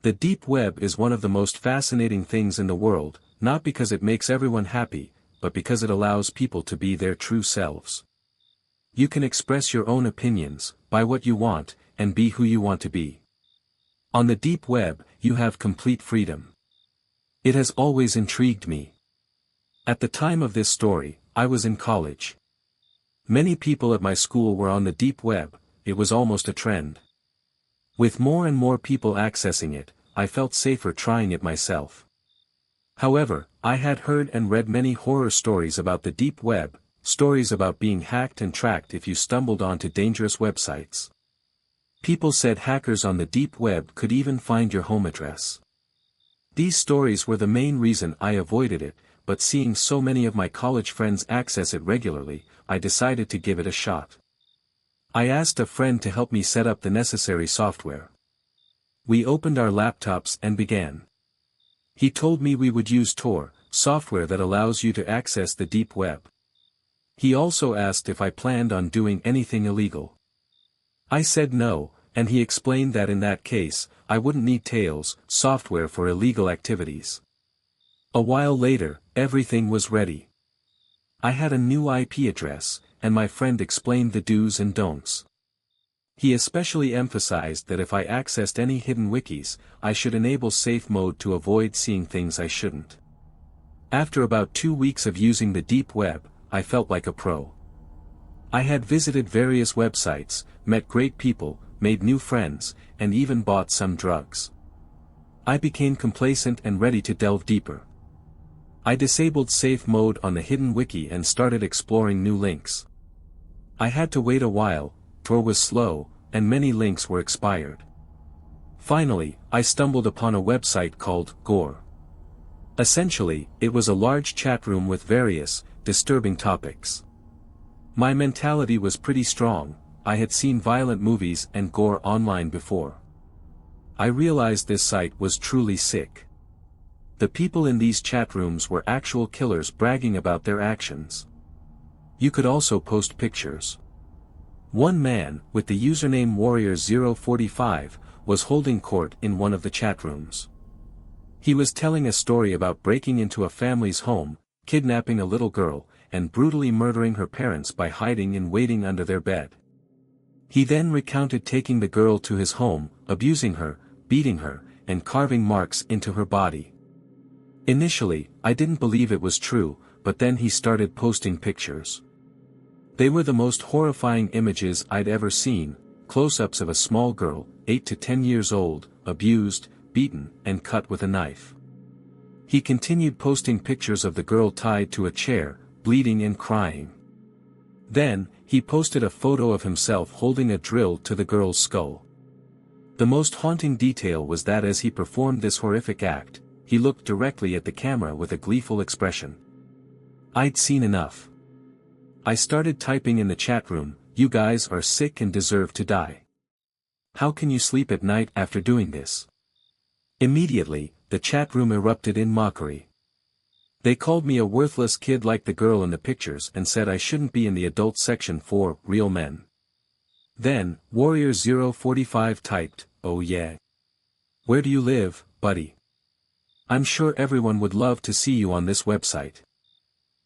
The deep web is one of the most fascinating things in the world, not because it makes everyone happy, but because it allows people to be their true selves. You can express your own opinions, buy what you want, and be who you want to be. On the deep web, you have complete freedom. It has always intrigued me. At the time of this story, I was in college. Many people at my school were on the deep web, it was almost a trend. With more and more people accessing it, I felt safer trying it myself. However, I had heard and read many horror stories about the deep web, stories about being hacked and tracked if you stumbled onto dangerous websites. People said hackers on the deep web could even find your home address. These stories were the main reason I avoided it, but seeing so many of my college friends access it regularly, I decided to give it a shot. I asked a friend to help me set up the necessary software. We opened our laptops and began. He told me we would use Tor, software that allows you to access the deep web. He also asked if I planned on doing anything illegal. I said no, and he explained that in that case, I wouldn't need Tails, software for illegal activities. A while later, everything was ready. I had a new IP address, and my friend explained the do's and don'ts. He especially emphasized that if I accessed any hidden wikis, I should enable safe mode to avoid seeing things I shouldn't. After about 2 weeks of using the deep web, I felt like a pro. I had visited various websites, met great people, made new friends, and even bought some drugs. I became complacent and ready to delve deeper. I disabled safe mode on the hidden wiki and started exploring new links. I had to wait a while, Tor was slow, and many links were expired. Finally, I stumbled upon a website called Gore. Essentially, it was a large chat room with various, disturbing topics. My mentality was pretty strong, I had seen violent movies and gore online before. I realized this site was truly sick. The people in these chat rooms were actual killers bragging about their actions. You could also post pictures. One man, with the username Warrior045, was holding court in one of the chat rooms. He was telling a story about breaking into a family's home, kidnapping a little girl, and brutally murdering her parents by hiding and waiting under their bed. He then recounted taking the girl to his home, abusing her, beating her, and carving marks into her body. Initially, I didn't believe it was true, but then he started posting pictures. They were the most horrifying images I'd ever seen, close-ups of a small girl, 8 to 10 years old, abused, beaten, and cut with a knife. He continued posting pictures of the girl tied to a chair, bleeding and crying. Then, he posted a photo of himself holding a drill to the girl's skull. The most haunting detail was that as he performed this horrific act, he looked directly at the camera with a gleeful expression. I'd seen enough. I started typing in the chat room, "You guys are sick and deserve to die. How can you sleep at night after doing this?" Immediately, the chat room erupted in mockery. They called me a worthless kid like the girl in the pictures and said I shouldn't be in the adult section for real men. Then, Warrior045 typed, "Oh yeah. Where do you live, buddy? I'm sure everyone would love to see you on this website."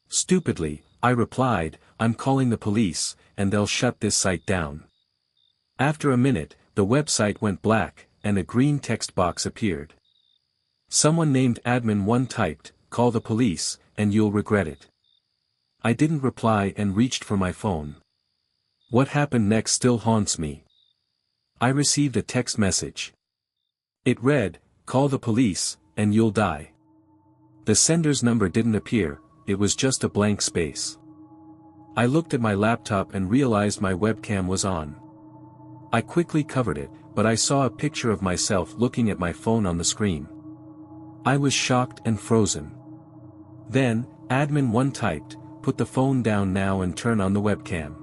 Stupidly, I replied, "I'm calling the police, and they'll shut this site down." After a minute, the website went black, and a green text box appeared. Someone named Admin1 typed, "Call the police, and you'll regret it." I didn't reply and reached for my phone. What happened next still haunts me. I received a text message. It read, "Call the police, and you'll die." The sender's number didn't appear, it was just a blank space. I looked at my laptop and realized my webcam was on. I quickly covered it, but I saw a picture of myself looking at my phone on the screen. I was shocked and frozen. Then, Admin1 typed, "Put the phone down now and turn on the webcam."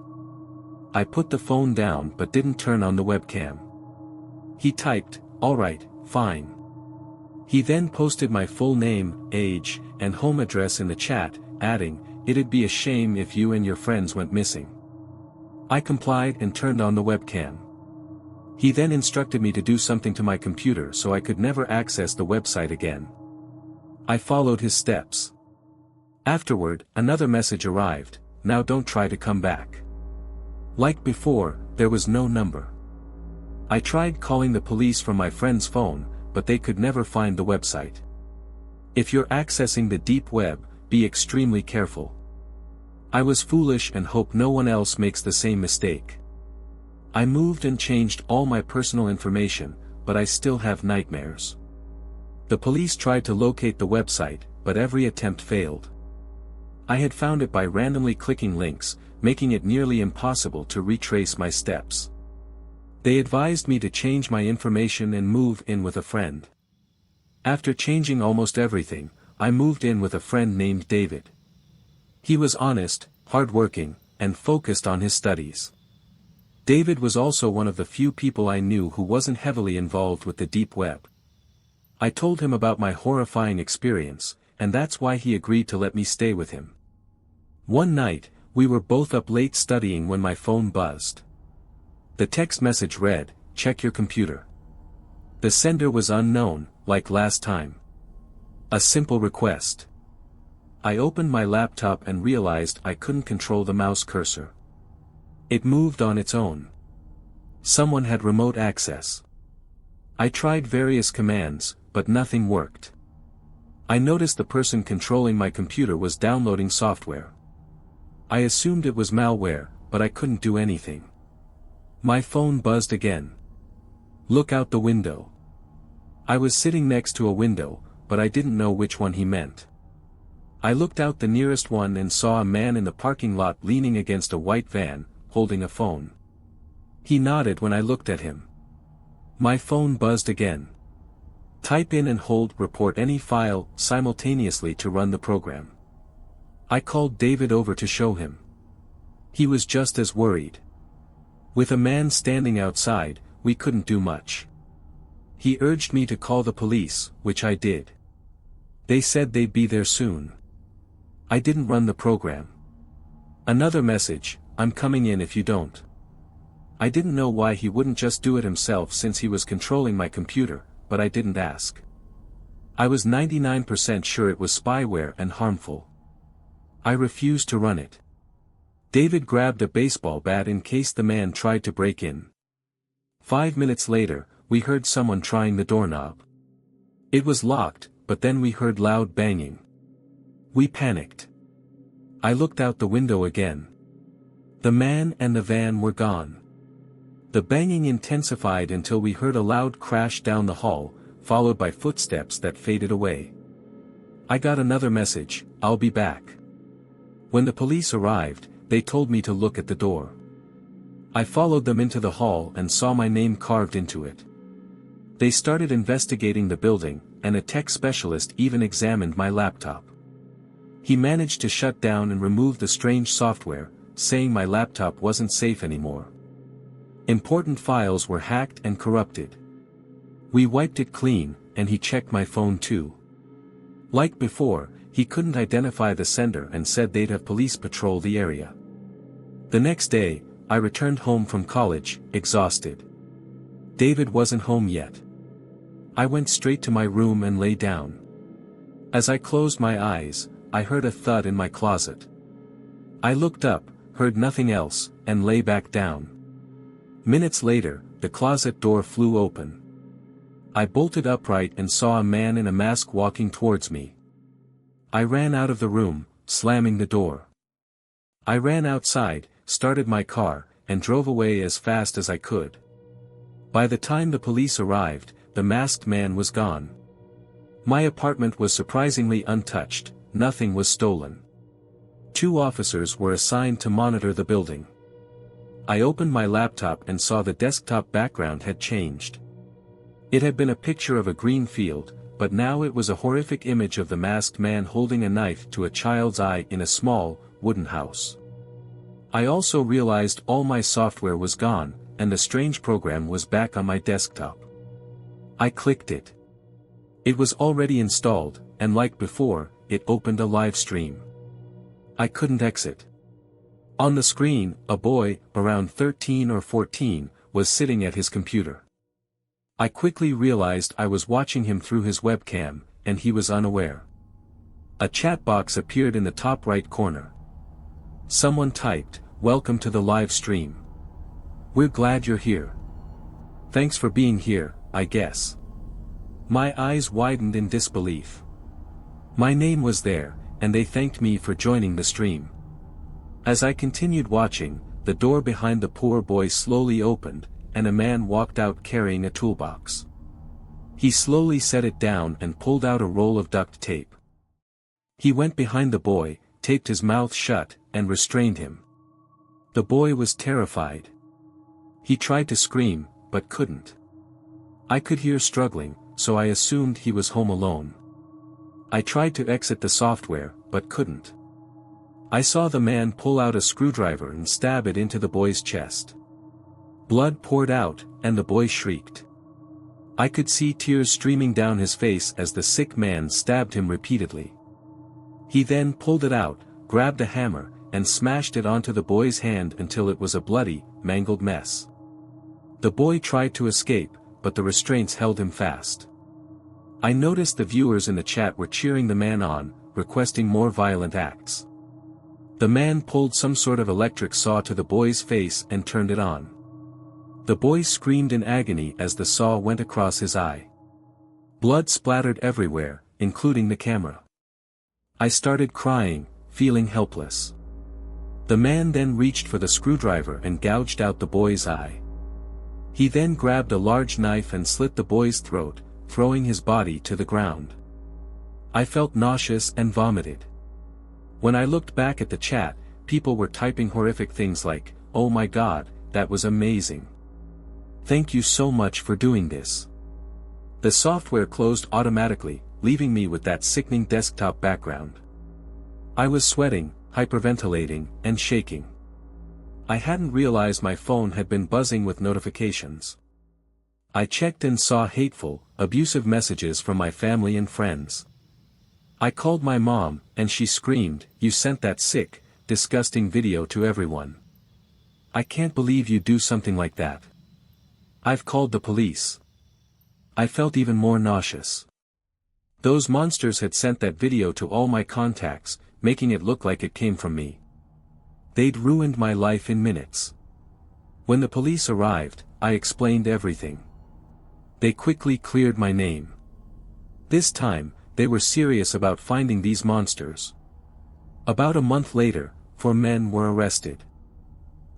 I put the phone down but didn't turn on the webcam. He typed, "Alright, fine." He then posted my full name, age, and home address in the chat, adding, "It'd be a shame if you and your friends went missing." I complied and turned on the webcam. He then instructed me to do something to my computer so I could never access the website again. I followed his steps. Afterward, another message arrived, "Now don't try to come back." Like before, there was no number. I tried calling the police from my friend's phone, but they could never find the website. If you're accessing the deep web, be extremely careful. I was foolish and hope no one else makes the same mistake. I moved and changed all my personal information, but I still have nightmares. The police tried to locate the website, but every attempt failed. I had found it by randomly clicking links, making it nearly impossible to retrace my steps. They advised me to change my information and move in with a friend. After changing almost everything, I moved in with a friend named David. He was honest, hardworking, and focused on his studies. David was also one of the few people I knew who wasn't heavily involved with the deep web. I told him about my horrifying experience, and that's why he agreed to let me stay with him. One night, we were both up late studying when my phone buzzed. The text message read, "Check your computer." The sender was unknown, like last time. A simple request. I opened my laptop and realized I couldn't control the mouse cursor. It moved on its own. Someone had remote access. I tried various commands, but nothing worked. I noticed the person controlling my computer was downloading software. I assumed it was malware, but I couldn't do anything. My phone buzzed again. "Look out the window." I was sitting next to a window, but I didn't know which one he meant. I looked out the nearest one and saw a man in the parking lot leaning against a white van, holding a phone. He nodded when I looked at him. My phone buzzed again. Type in and hold report any file simultaneously to run the program. I called David over to show him. He was just as worried. With a man standing outside, we couldn't do much. He urged me to call the police, which I did. They said they'd be there soon. I didn't run the program. Another message, "I'm coming in if you don't." I didn't know why he wouldn't just do it himself since he was controlling my computer, but I didn't ask. I was 99% sure it was spyware and harmful. I refused to run it. David grabbed a baseball bat in case the man tried to break in. 5 minutes later, we heard someone trying the doorknob. It was locked, but then we heard loud banging. We panicked. I looked out the window again. The man and the van were gone. The banging intensified until we heard a loud crash down the hall, followed by footsteps that faded away. I got another message, "I'll be back." When the police arrived, they told me to look at the door. I followed them into the hall and saw my name carved into it. They started investigating the building, and a tech specialist even examined my laptop. He managed to shut down and remove the strange software, saying my laptop wasn't safe anymore. Important files were hacked and corrupted. We wiped it clean, and he checked my phone too. Like before, he couldn't identify the sender and said they'd have police patrol the area. The next day, I returned home from college, exhausted. David wasn't home yet. I went straight to my room and lay down. As I closed my eyes, I heard a thud in my closet. I looked up, heard nothing else, and lay back down. Minutes later, the closet door flew open. I bolted upright and saw a man in a mask walking towards me. I ran out of the room, slamming the door. I ran outside, started my car, and drove away as fast as I could. By the time the police arrived, the masked man was gone. My apartment was surprisingly untouched, nothing was stolen. 2 officers were assigned to monitor the building. I opened my laptop and saw the desktop background had changed. It had been a picture of a green field, but now it was a horrific image of the masked man holding a knife to a child's eye in a small, wooden house. I also realized all my software was gone, and the strange program was back on my desktop. I clicked it. It was already installed, and like before, it opened a live stream. I couldn't exit. On the screen, a boy, around 13 or 14, was sitting at his computer. I quickly realized I was watching him through his webcam, and he was unaware. A chat box appeared in the top right corner. Someone typed, "Welcome to the live stream. We're glad you're here. Thanks for being here, I guess." My eyes widened in disbelief. My name was there, and they thanked me for joining the stream. As I continued watching, the door behind the poor boy slowly opened, and a man walked out carrying a toolbox. He slowly set it down and pulled out a roll of duct tape. He went behind the boy, taped his mouth shut, and restrained him. The boy was terrified. He tried to scream, but couldn't. I could hear struggling, so I assumed he was home alone. I tried to exit the software, but couldn't. I saw the man pull out a screwdriver and stab it into the boy's chest. Blood poured out, and the boy shrieked. I could see tears streaming down his face as the sick man stabbed him repeatedly. He then pulled it out, grabbed a hammer, and smashed it onto the boy's hand until it was a bloody, mangled mess. The boy tried to escape, but the restraints held him fast. I noticed the viewers in the chat were cheering the man on, requesting more violent acts. The man pulled some sort of electric saw to the boy's face and turned it on. The boy screamed in agony as the saw went across his eye. Blood splattered everywhere, including the camera. I started crying, feeling helpless. The man then reached for the screwdriver and gouged out the boy's eye. He then grabbed a large knife and slit the boy's throat, throwing his body to the ground. I felt nauseous and vomited. When I looked back at the chat, people were typing horrific things like, "Oh my God, that was amazing. Thank you so much for doing this." The software closed automatically, leaving me with that sickening desktop background. I was sweating, hyperventilating, and shaking. I hadn't realized my phone had been buzzing with notifications. I checked and saw hateful, abusive messages from my family and friends. I called my mom, and she screamed, "You sent that sick, disgusting video to everyone. I can't believe you do something like that. I've called the police." I felt even more nauseous. Those monsters had sent that video to all my contacts, making it look like it came from me. They'd ruined my life in minutes. When the police arrived, I explained everything. They quickly cleared my name. This time, they were serious about finding these monsters. About a month later, 4 men were arrested.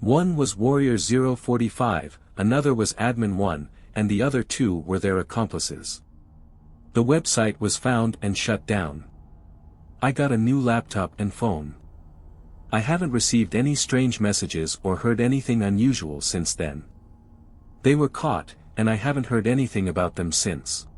One was Warrior 045, another was Admin 1, and the other 2 were their accomplices. The website was found and shut down. I got a new laptop and phone. I haven't received any strange messages or heard anything unusual since then. They were caught, and I haven't heard anything about them since.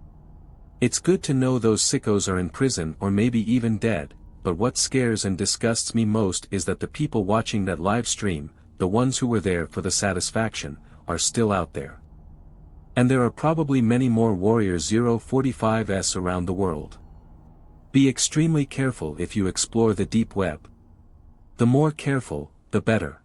It's good to know those sickos are in prison or maybe even dead, but what scares and disgusts me most is that the people watching that live stream, the ones who were there for the satisfaction, are still out there. And there are probably many more Warrior 045s around the world. Be extremely careful if you explore the deep web. The more careful, the better.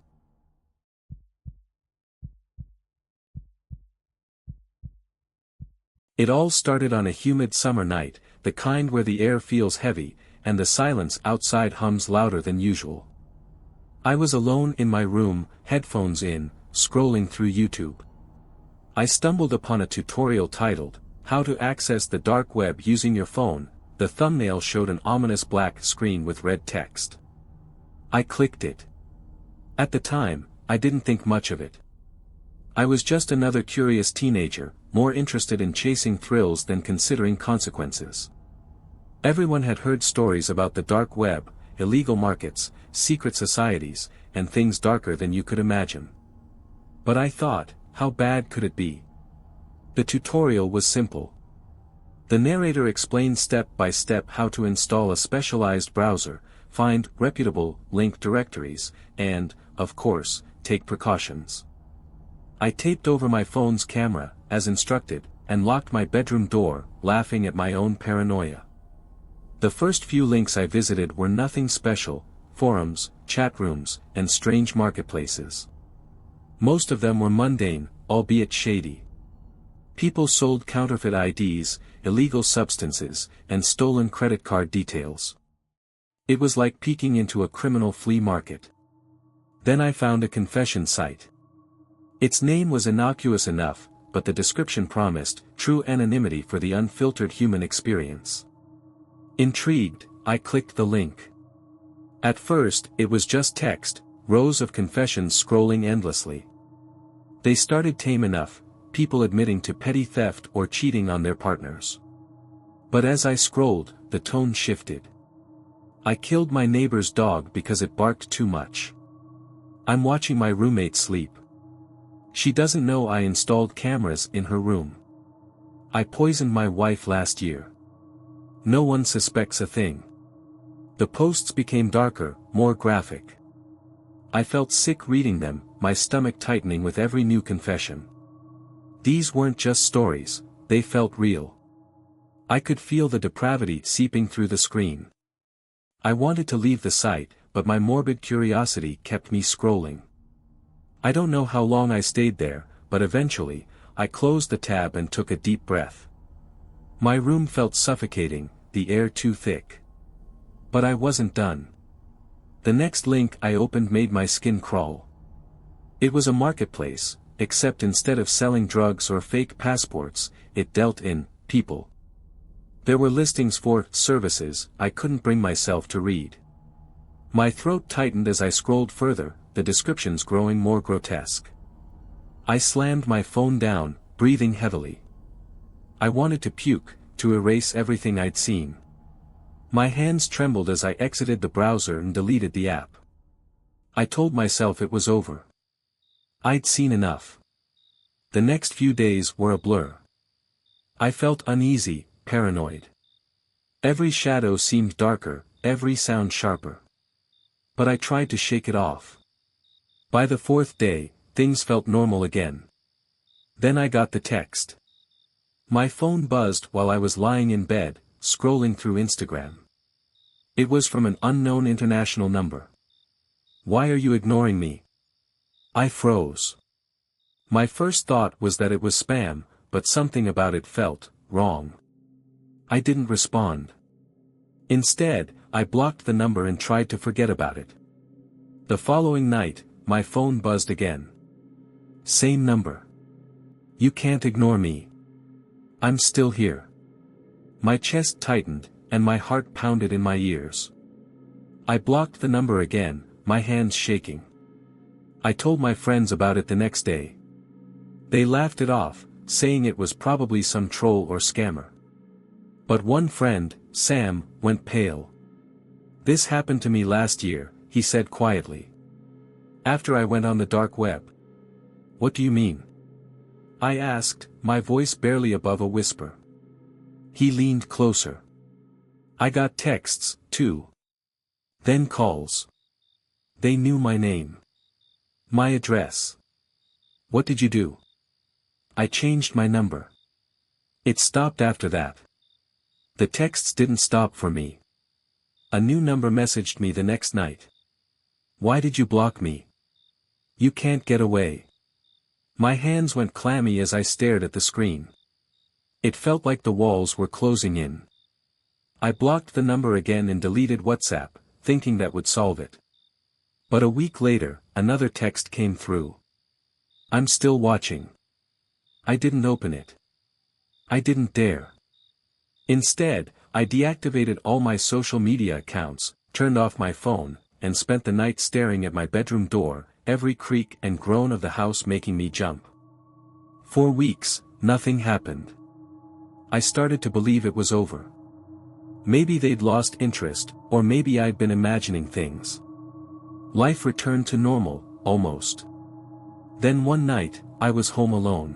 It all started on a humid summer night, the kind where the air feels heavy, and the silence outside hums louder than usual. I was alone in my room, headphones in, scrolling through YouTube. I stumbled upon a tutorial titled, "How to Access the Dark Web Using Your Phone." The thumbnail showed an ominous black screen with red text. I clicked it. At the time, I didn't think much of it. I was just another curious teenager, more interested in chasing thrills than considering consequences. Everyone had heard stories about the dark web, illegal markets, secret societies, and things darker than you could imagine. But I thought, how bad could it be? The tutorial was simple. The narrator explained step by step how to install a specialized browser, find reputable link directories, and, of course, take precautions. I taped over my phone's camera, as instructed, and locked my bedroom door, laughing at my own paranoia. The first few links I visited were nothing special: forums, chatrooms, and strange marketplaces. Most of them were mundane, albeit shady. People sold counterfeit IDs, illegal substances, and stolen credit card details. It was like peeking into a criminal flea market. Then I found a confession site. Its name was innocuous enough, but the description promised true anonymity for the unfiltered human experience. Intrigued, I clicked the link. At first, it was just text, rows of confessions scrolling endlessly. They started tame enough, people admitting to petty theft or cheating on their partners. But as I scrolled, the tone shifted. I killed my neighbor's dog because it barked too much. I'm watching my roommate sleep. She doesn't know I installed cameras in her room. I poisoned my wife last year. No one suspects a thing. The posts became darker, more graphic. I felt sick reading them, my stomach tightening with every new confession. These weren't just stories, they felt real. I could feel the depravity seeping through the screen. I wanted to leave the site, but my morbid curiosity kept me scrolling. I don't know how long I stayed there, but eventually, I closed the tab and took a deep breath. My room felt suffocating, the air too thick. But I wasn't done. The next link I opened made my skin crawl. It was a marketplace, except instead of selling drugs or fake passports, it dealt in people. There were listings for services I couldn't bring myself to read. My throat tightened as I scrolled further, the descriptions growing more grotesque. I slammed my phone down, breathing heavily. I wanted to puke, to erase everything I'd seen. My hands trembled as I exited the browser and deleted the app. I told myself it was over. I'd seen enough. The next few days were a blur. I felt uneasy, paranoid. Every shadow seemed darker, every sound sharper. But I tried to shake it off. By the fourth day, things felt normal again. Then I got the text. My phone buzzed while I was lying in bed, scrolling through Instagram. It was from an unknown international number. "Why are you ignoring me?" I froze. My first thought was that it was spam, but something about it felt wrong. I didn't respond. Instead, I blocked the number and tried to forget about it. The following night, my phone buzzed again. Same number. "You can't ignore me. I'm still here." My chest tightened, and my heart pounded in my ears. I blocked the number again, my hands shaking. I told my friends about it the next day. They laughed it off, saying it was probably some troll or scammer. But one friend, Sam, went pale. "This happened to me last year," he said quietly. "After I went on the dark web." "What do you mean?" I asked, my voice barely above a whisper. He leaned closer. "I got texts, too. Then calls. They knew my name. My address." "What did you do?" "I changed my number. It stopped after that." The texts didn't stop for me. A new number messaged me the next night. "Why did you block me? You can't get away." My hands went clammy as I stared at the screen. It felt like the walls were closing in. I blocked the number again and deleted WhatsApp, thinking that would solve it. But a week later, another text came through. "I'm still watching." I didn't open it. I didn't dare. Instead, I deactivated all my social media accounts, turned off my phone, and spent the night staring at my bedroom door, every creak and groan of the house making me jump. For weeks, nothing happened. I started to believe it was over. Maybe they'd lost interest, or maybe I'd been imagining things. Life returned to normal, almost. Then one night, I was home alone.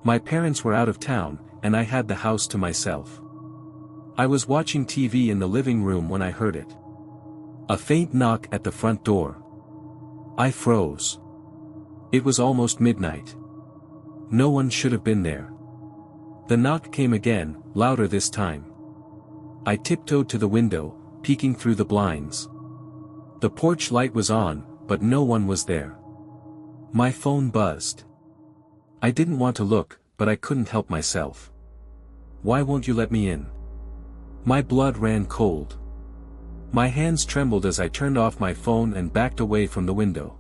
My parents were out of town, and I had the house to myself. I was watching TV in the living room when I heard it. A faint knock at the front door. I froze. It was almost midnight. No one should have been there. The knock came again, louder this time. I tiptoed to the window, peeking through the blinds. The porch light was on, but no one was there. My phone buzzed. I didn't want to look, but I couldn't help myself. "Why won't you let me in?" My blood ran cold. My hands trembled as I turned off my phone and backed away from the window.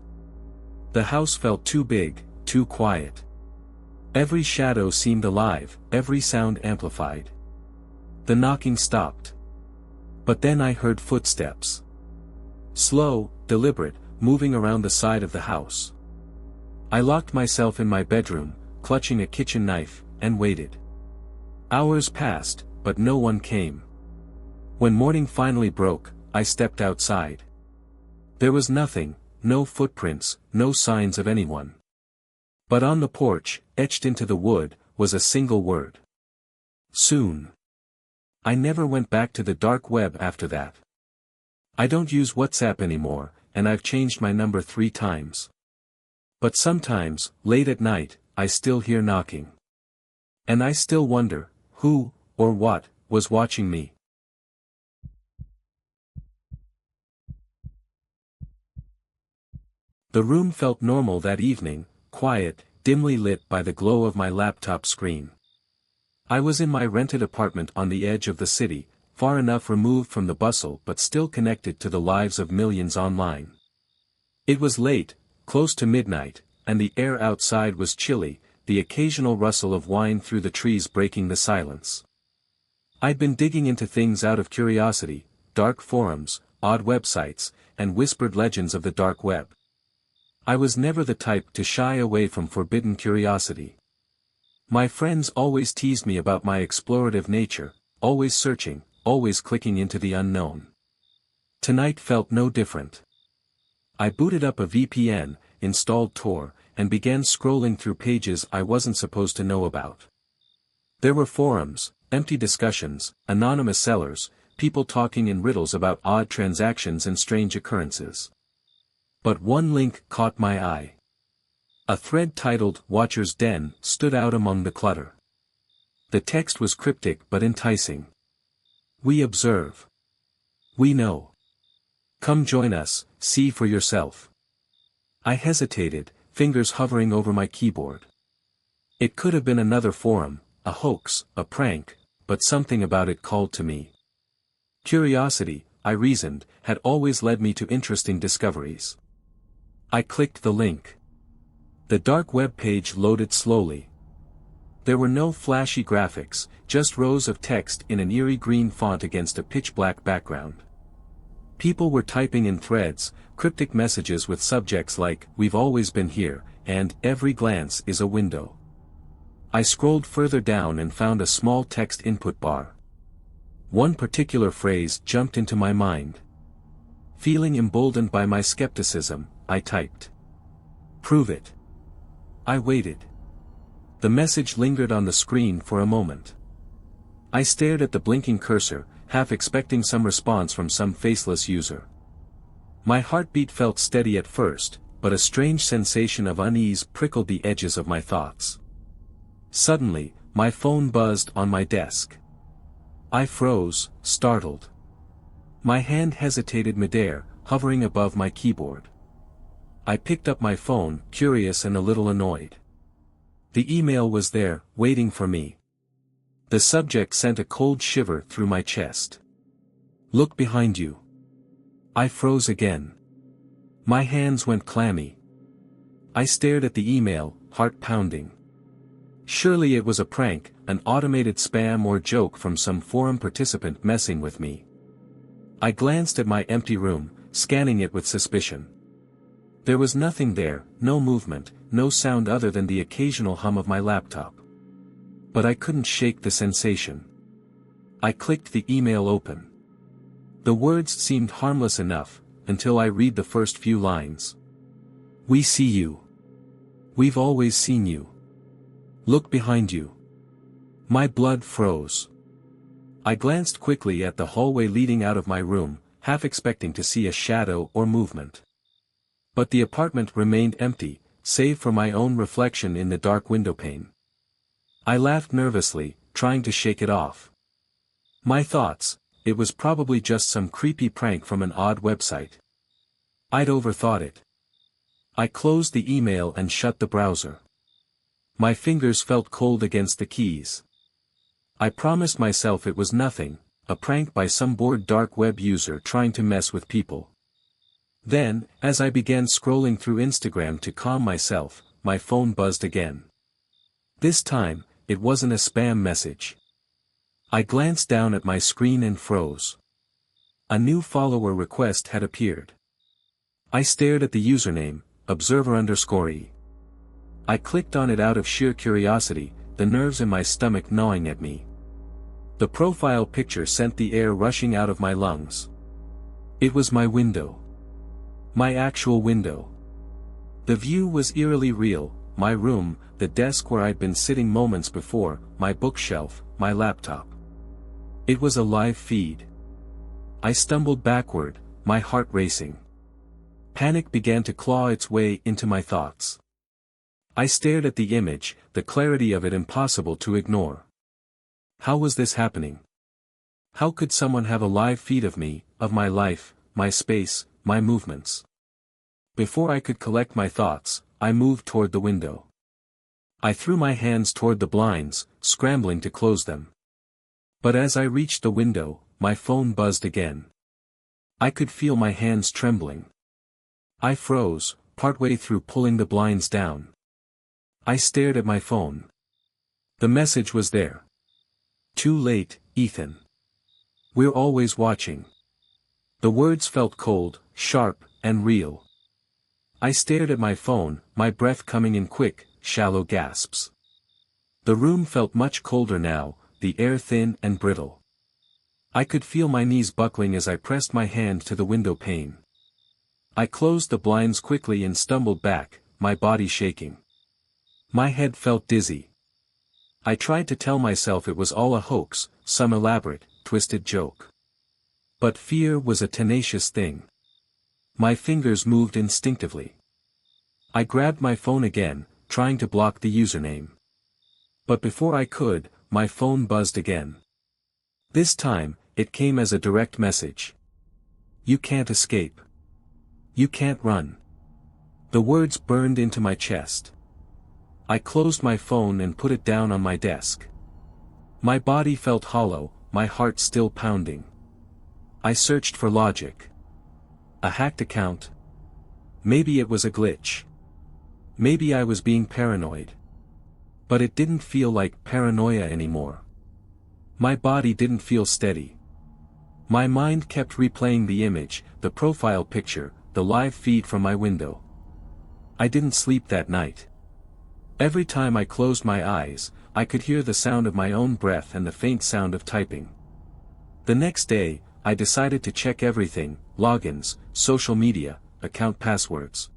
The house felt too big, too quiet. Every shadow seemed alive, every sound amplified. The knocking stopped. But then I heard footsteps. Slow, deliberate, moving around the side of the house. I locked myself in my bedroom, clutching a kitchen knife, and waited. Hours passed, but no one came. When morning finally broke, I stepped outside. There was nothing, no footprints, no signs of anyone. But on the porch, etched into the wood, was a single word. Soon. I never went back to the dark web after that. I don't use WhatsApp anymore, and I've changed my number 3 times. But sometimes, late at night, I still hear knocking. And I still wonder, who, or what, was watching me. The room felt normal that evening, quiet, dimly lit by the glow of my laptop screen. I was in my rented apartment on the edge of the city, far enough removed from the bustle but still connected to the lives of millions online. It was late, close to midnight, and the air outside was chilly, the occasional rustle of wine through the trees breaking the silence. I'd been digging into things out of curiosity, dark forums, odd websites, and whispered legends of the dark web. I was never the type to shy away from forbidden curiosity. My friends always teased me about my explorative nature, always searching, always clicking into the unknown. Tonight felt no different. I booted up a VPN, installed Tor, and began scrolling through pages I wasn't supposed to know about. There were forums, empty discussions, anonymous sellers, people talking in riddles about odd transactions and strange occurrences. But one link caught my eye. A thread titled "Watcher's Den" stood out among the clutter. The text was cryptic but enticing. "We observe. We know. Come join us, see for yourself." I hesitated, fingers hovering over my keyboard. It could have been another forum, a hoax, a prank, but something about it called to me. Curiosity, I reasoned, had always led me to interesting discoveries. I clicked the link. The dark web page loaded slowly. There were no flashy graphics, just rows of text in an eerie green font against a pitch-black background. People were typing in threads, cryptic messages with subjects like, "We've always been here," and "Every glance is a window." I scrolled further down and found a small text input bar. One particular phrase jumped into my mind. Feeling emboldened by my skepticism, I typed, "Prove it." I waited. The message lingered on the screen for a moment. I stared at the blinking cursor, half expecting some response from some faceless user. My heartbeat felt steady at first, but a strange sensation of unease prickled the edges of my thoughts. Suddenly, my phone buzzed on my desk. I froze, startled. My hand hesitated midair, hovering above my keyboard. I picked up my phone, curious and a little annoyed. The email was there, waiting for me. The subject sent a cold shiver through my chest. "Look behind you." I froze again. My hands went clammy. I stared at the email, heart pounding. Surely it was a prank, an automated spam or joke from some forum participant messing with me. I glanced at my empty room, scanning it with suspicion. There was nothing there, no movement, no sound other than the occasional hum of my laptop. But I couldn't shake the sensation. I clicked the email open. The words seemed harmless enough, until I read the first few lines. "We see you. We've always seen you. Look behind you." My blood froze. I glanced quickly at the hallway leading out of my room, half expecting to see a shadow or movement. But the apartment remained empty, save for my own reflection in the dark windowpane. I laughed nervously, trying to shake it off. My thoughts, it was probably just some creepy prank from an odd website. I'd overthought it. I closed the email and shut the browser. My fingers felt cold against the keys. I promised myself it was nothing, a prank by some bored dark web user trying to mess with people. Then, as I began scrolling through Instagram to calm myself, my phone buzzed again. This time, it wasn't a spam message. I glanced down at my screen and froze. A new follower request had appeared. I stared at the username, observer_e. I clicked on it out of sheer curiosity, the nerves in my stomach gnawing at me. The profile picture sent the air rushing out of my lungs. It was my window. My actual window. The view was eerily real, my room, the desk where I'd been sitting moments before, my bookshelf, my laptop. It was a live feed. I stumbled backward, my heart racing. Panic began to claw its way into my thoughts. I stared at the image, the clarity of it impossible to ignore. How was this happening? How could someone have a live feed of me, of my life, my space, my movements? Before I could collect my thoughts, I moved toward the window. I threw my hands toward the blinds, scrambling to close them. But as I reached the window, my phone buzzed again. I could feel my hands trembling. I froze, partway through pulling the blinds down. I stared at my phone. The message was there. Too late, Ethan. We're always watching. The words felt cold, sharp, and real. I stared at my phone, my breath coming in quick, shallow gasps. The room felt much colder now, the air thin and brittle. I could feel my knees buckling as I pressed my hand to the window pane. I closed the blinds quickly and stumbled back, my body shaking. My head felt dizzy. I tried to tell myself it was all a hoax, some elaborate, twisted joke. But fear was a tenacious thing. My fingers moved instinctively. I grabbed my phone again, trying to block the username. But before I could, my phone buzzed again. This time, it came as a direct message. You can't escape. You can't run. The words burned into my chest. I closed my phone and put it down on my desk. My body felt hollow, my heart still pounding. I searched for logic. A hacked account? Maybe it was a glitch. Maybe I was being paranoid. But it didn't feel like paranoia anymore. My body didn't feel steady. My mind kept replaying the image, the profile picture, the live feed from my window. I didn't sleep that night. Every time I closed my eyes, I could hear the sound of my own breath and the faint sound of typing. The next day, I decided to check everything, logins, social media, account passwords.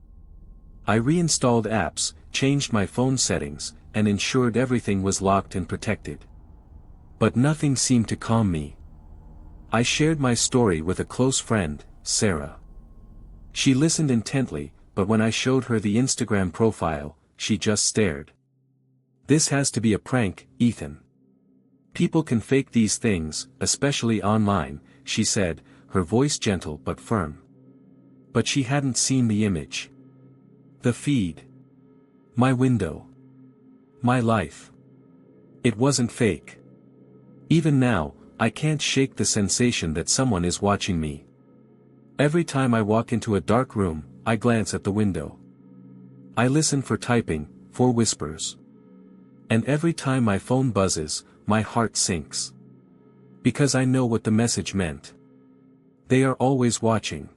I reinstalled apps, changed my phone settings, and ensured everything was locked and protected. But nothing seemed to calm me. I shared my story with a close friend, Sarah. She listened intently, but when I showed her the Instagram profile, she just stared. This has to be a prank, Ethan. People can fake these things, especially online, she said, her voice gentle but firm. But she hadn't seen the image. The feed. My window. My life. It wasn't fake. Even now, I can't shake the sensation that someone is watching me. Every time I walk into a dark room, I glance at the window. I listen for typing, for whispers. And every time my phone buzzes, my heart sinks. Because I know what the message meant. They are always watching.